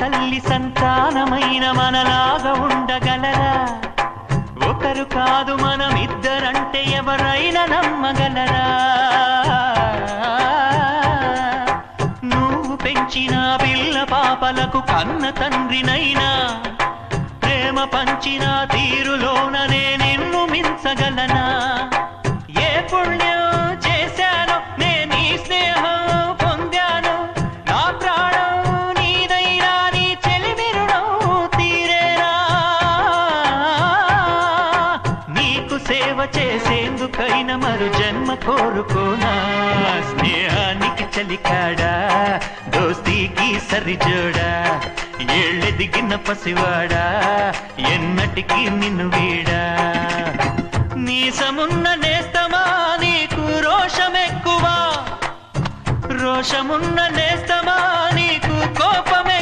తల్లి సంతానమైన మనలాగా ఉండగలరా? ఒకరు కాదు మనమిద్దరంటే ఎవరైనా నమ్మగలరా? నువ్వు పెంచిన పిల్ల పాపలకు కన్న తండ్రినైనా ప్రేమ పంచిన తీరులోననే నిన్ను మించగలనా? ఏ పుణ్యం చేశానో నేను ఈ స్నేహం పొందాను, నా ప్రాణం నీదైనా నీ చెలిమి రుణం తీరేనా? నీకు సేవ చేసేందుకైనా మరు జన్మ కోరుకోనా? స్నేహానికి చలికాడా, దోస్తీకి సరిజోడా, ఏళ్ళెదిగిన పసివాడా, ఎన్నటికీ నిన్ను వీడా? నీసమున్న నేస్తమా నీకు రోషమెక్కువా, రోషమున్న నేస్తమా నీకు కోపమే